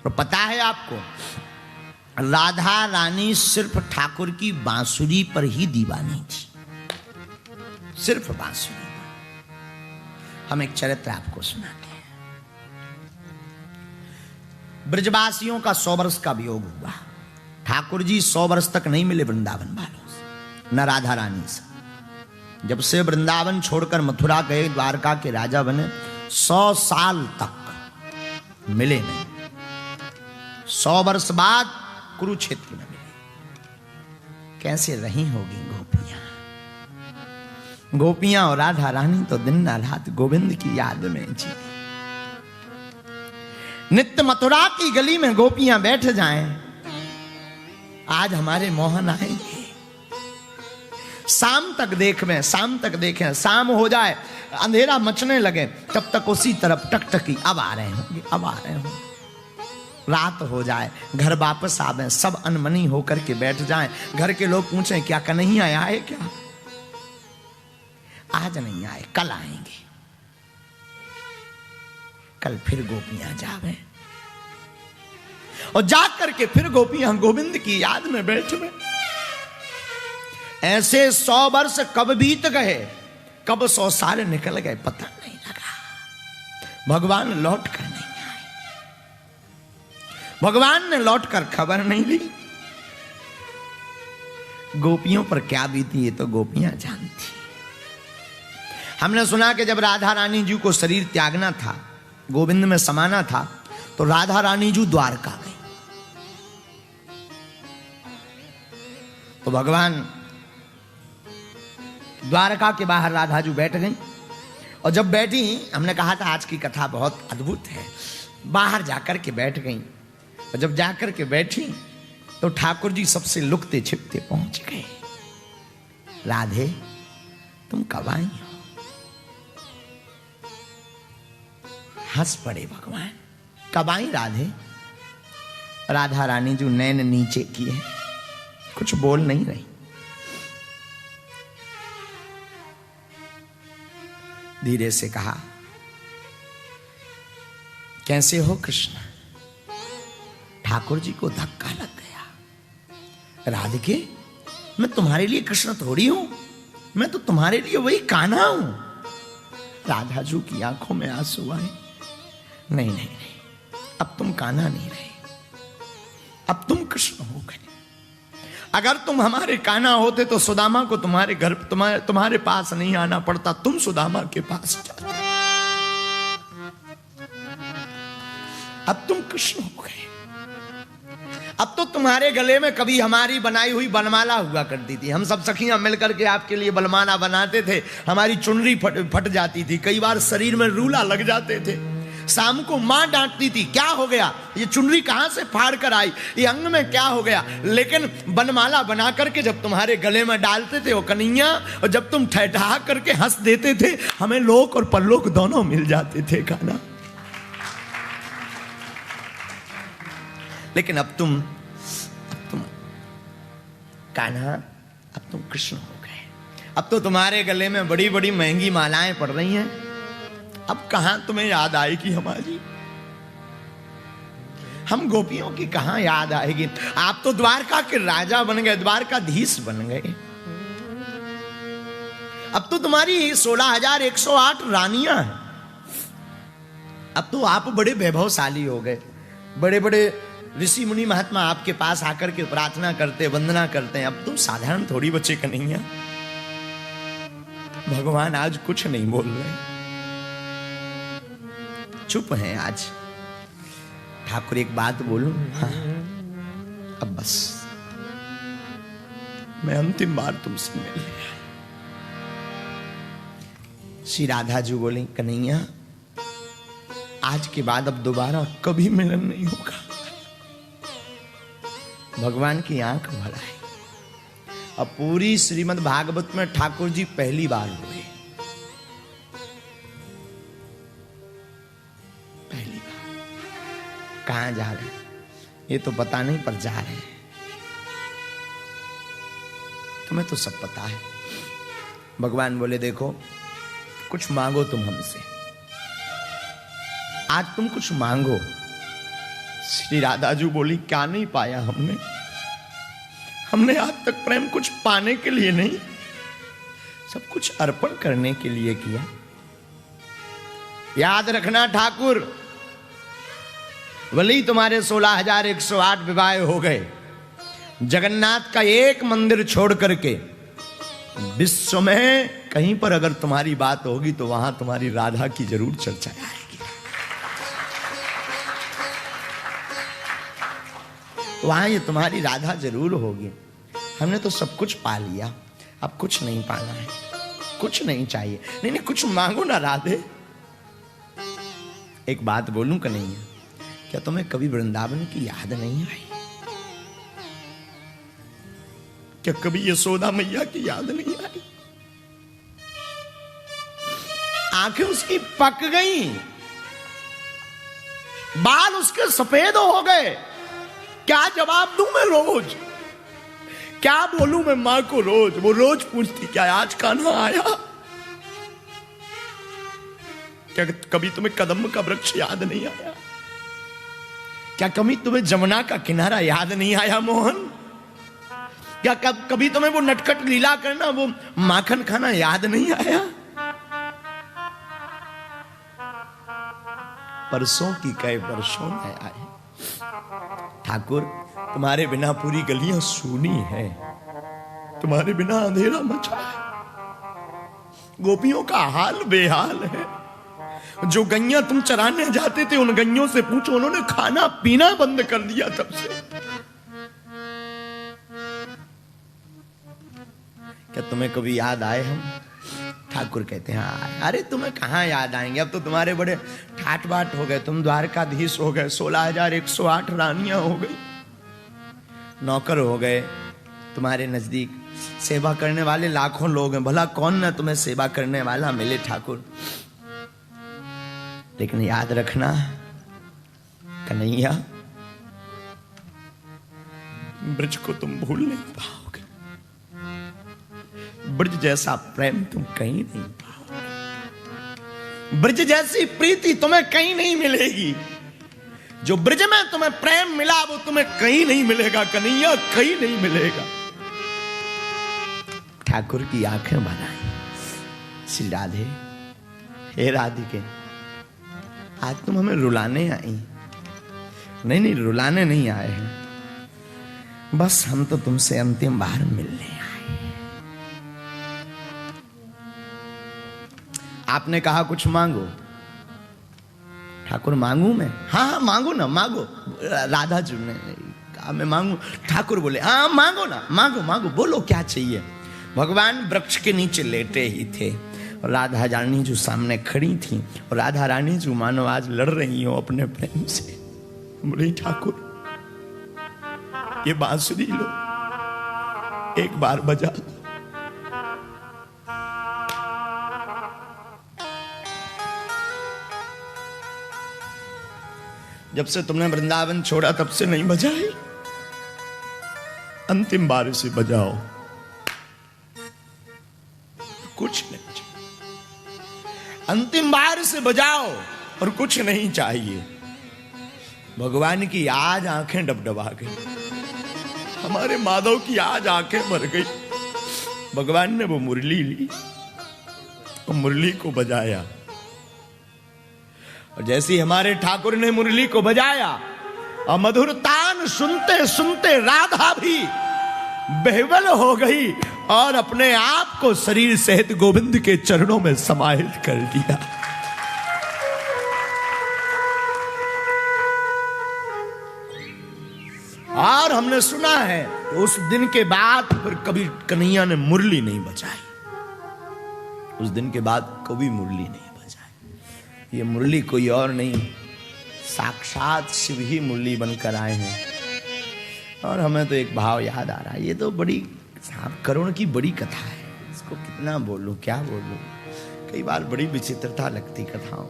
और पता है आपको, राधा रानी सिर्फ ठाकुर की बांसुरी पर ही दीवानी थी, सिर्फ बांसुरी पर। हम एक चरित्र आपको सुनाते हैं। ब्रजवासियों का 100 वर्ष का वियोग हुआ। ठाकुर जी 100 वर्ष तक नहीं मिले वृंदावन वालों से, न राधा रानी से। जब से वृंदावन छोड़कर मथुरा गए, द्वारका के राजा बने, 100 साल तक मिले नहीं। 100 वर्ष बाद कुरुक्षेत्र में मिले। कैसे रही होगी गोपियां, गोपियां और राधा रानी तो दिन रात गोविंद की याद में जी। नित्य मथुरा की गली में गोपियां बैठ जाएं, आज हमारे मोहन आएंगे। शाम तक देखें, शाम तक देखें, शाम हो जाए, अंधेरा मचने लगे, तब तक उसी तरफ टकटकी, अब आ रहे होंगे, अब आ रहे होंगे। रात हो जाए, घर वापस आवे, सब अनमनी होकर के बैठ जाएं। घर के लोग पूछें क्या कन्हैया आए क्या? आज नहीं आए, कल आएंगे। कल फिर गोपियां जावे और जाकर के फिर गोपियां गोविंद की याद में बैठे। ऐसे 100 वर्ष कब बीत गए, कब 100 साल निकल गए, पता नहीं लगा। भगवान लौट कर नहीं आए, भगवान ने लौट कर खबर नहीं ली। गोपियों पर क्या बीती, ये तो गोपियां जानती। हमने सुना कि जब राधा रानी जी को शरीर त्यागना था, गोविंद में समाना था, तो राधा रानी जी द्वारका गई। तो भगवान द्वारका के बाहर राधा जी बैठ गई। और जब बैठी, हमने कहा था आज की कथा बहुत अद्भुत है, बाहर जाकर के बैठ गई। और जब जाकर के बैठी तो ठाकुर जी सबसे लुकते छिपते पहुंच गए। राधे तुम कब आई हो? हंस पड़े भगवान। कब आई राधे? राधा रानी जो नैन नीचे किए, कुछ बोल नहीं रही। धीरे से कहा, कैसे हो कृष्ण? ठाकुर जी को धक्का लग गया। राधिके, मैं तुम्हारे लिए कृष्ण थोड़ी हूं, मैं तो तुम्हारे लिए वही कान्हा हूं। राधा जी की आंखों में आंसू आए। नहीं नहीं नहीं, अब तुम कान्हा नहीं रहे, अब तुम कृष्ण हो गए। अगर तुम हमारे कान्हा होते तो सुदामा को तुम्हारे घर, तुम्हारे पास नहीं आना पड़ता, तुम सुदामा के पास जाते। अब तुम कृष्ण हो गए। अब तो तुम्हारे गले में कभी हमारी बनाई हुई बनमाला हुआ करती थी। हम सब सखियां मिलकर के आपके लिए बनमाला बनाते थे। हमारी चुनरी फट जाती थी, कई बार शरीर में रूला लग जाते थे। शाम को मां डांटती थी, क्या हो गया, ये चुनरी कहां से फाड़ कर आई, ये अंग में क्या हो गया। लेकिन बनमाला बना करके जब तुम्हारे गले में डालते थे वो कन्हैया, और जब तुम ठहठा करके हंस देते थे, हमें लोक और परलोक दोनों मिल जाते थे कान्हा। लेकिन अब तुम कान्हा, अब तुम कृष्ण हो गए। अब तो तुम्हारे गले में बड़ी बड़ी महंगी मालाएं पड़ रही हैं। अब कहां तुम्हें याद आएगी हमारी? हम गोपियों की कहां याद आएगी? आप तो द्वारका के राजा बन गए, द्वारकाधीश बन गए। अब तो तुम्हारी 16,108 रानियां हैं। अब तो आप बड़े वैभवशाली हो गए। बड़े बड़े ऋषि मुनि महात्मा आपके पास आकर के प्रार्थना करते, वंदना करते हैं। अब तुम साधारण थोड़ी बच्चे कन्हैया। भगवान आज कुछ नहीं बोल रहे, चुप हैं आज। ठाकुर एक बात बोलूं? हाँ, अब बस मैं अंतिम बार तुमसे मिल लिया। श्री राधा जी बोली, कन्हैया आज के बाद अब दोबारा कभी मिलन नहीं होगा। भगवान की आंख भर आई। अब पूरी श्रीमद् भागवत में ठाकुर जी पहली बार हुए, पहली बार। कहां जा रहे हैं ये तो पता नहीं, पर जा रहे हैं। तुम्हें तो सब पता है। भगवान बोले, देखो कुछ मांगो तुम हमसे, आज तुम कुछ मांगो। श्री राधाजू बोली, क्या नहीं पाया हमने आज तक प्रेम कुछ पाने के लिए नहीं, सब कुछ अर्पण करने के लिए किया। याद रखना ठाकुर, भले ही तुम्हारे 16,108 विवाह हो गए, जगन्नाथ का एक मंदिर छोड़ करके विश्व में कहीं पर अगर तुम्हारी बात होगी तो वहां तुम्हारी राधा की जरूर चर्चा आएगी। वहां ये तुम्हारी राधा जरूर होगी। हमने तो सब कुछ पा लिया, अब कुछ नहीं पाना है, कुछ नहीं चाहिए। नहीं कुछ मांगो ना राधे। एक बात बोलूं कन्हैया, क्या तुम्हें कभी वृंदावन की याद नहीं आई? क्या कभी यशोदा मैया की याद नहीं आई? आंखें उसकी पक गई, बाल उसके सफेद हो गए। क्या जवाब दूं मैं रोज? क्या बोलूं मैं मां को रोज? वो रोज पूछती, क्या आज कान्हा आया? क्या कभी तुम्हें कदम का वृक्ष याद नहीं आया? क्या कभी तुम्हें जमुना का किनारा याद नहीं आया मोहन? क्या कभी तुम्हें वो नटखट लीला करना, वो माखन खाना याद नहीं आया? परसों की कई वर्षों में आए ठाकुर, तुम्हारे बिना पूरी गलियां सूनी है, तुम्हारे बिना अंधेरा मचा है, गोपियों का हाल बेहाल है। जो गैया तुम चराने जाते थे उन गैयों से पूछो, उन्होंने खाना पीना बंद कर दिया तब से। क्या तुम्हें कभी याद आए हम? ठाकुर कहते हैं हाँ। अरे तुम्हें कहाँ याद आएंगे, अब तो तुम्हारे बड़े ठाट बाट हो गए, तुम द्वारकाधीश हो गए, 16,108 रानियां हो गई, नौकर हो गए, तुम्हारे नजदीक सेवा करने वाले लाखों लोग हैं, भला कौन ना तुम्हें सेवा करने वाला मिले ठाकुर। लेकिन याद रखना कन्हैया, ब्रज को तुम भूल नहीं पाओगे, ब्रज जैसा प्रेम तुम कहीं नहीं पाओगे, ब्रज जैसी प्रीति तुम्हें कहीं नहीं मिलेगी। जो ब्रज में तुम्हें प्रेम मिला वो तुम्हें कहीं नहीं मिलेगा कन्हैया, कहीं नहीं मिलेगा। ठाकुर की आंखें बनाई, श्री राधे, हे राधिके, आज तुम हमें रुलाने आई? नहीं रुलाने नहीं आए हैं, बस हम तो तुमसे अंतिम बार मिलने आए। आपने कहा कुछ मांगो। ठाकुर मांगू मैं? हाँ मांगो ना, मांगो। राधा जी ने कहा मैं मांगू, ठाकुर बोले हाँ मांगो ना, मांगो, बोलो क्या चाहिए। भगवान वृक्ष के नीचे लेटे ही थे और राधा रानी जो सामने खड़ी थी, और राधा रानी जो मानो आज लड़ रही हो अपने प्रेम से। बोले ठाकुर ये बांसुरी लो, एक बार बजा दो। जब से तुमने वृंदावन छोड़ा तब से नहीं बजाई, अंतिम बार से बजाओ। कुछ नहीं चाहिए, अंतिम बार से बजाओ और कुछ नहीं चाहिए। भगवान की आज आंखें डबडबा गई, हमारे माधव की आज आंखें भर गई। भगवान ने वो मुरली ली और मुरली को बजाया, और जैसे हमारे ठाकुर ने मुरली को बजाया और मधुर तान सुनते सुनते राधा भी बेहवल हो गई और अपने आप को शरीर सहित गोविंद के चरणों में समाहित कर दिया। और हमने सुना है उस दिन के बाद फिर कभी कन्हैया ने मुरली नहीं बजाई, उस दिन के बाद कभी मुरली नहीं बजाई। ये मुरली कोई और नहीं, साक्षात शिव ही मुरली बनकर आए हैं। और हमें तो एक भाव याद आ रहा है, ये तो बड़ी करुण की बड़ी कथा है, इसको कितना बोलूं क्या बोलूं, कई बार बड़ी विचित्रता लगती कथाओं।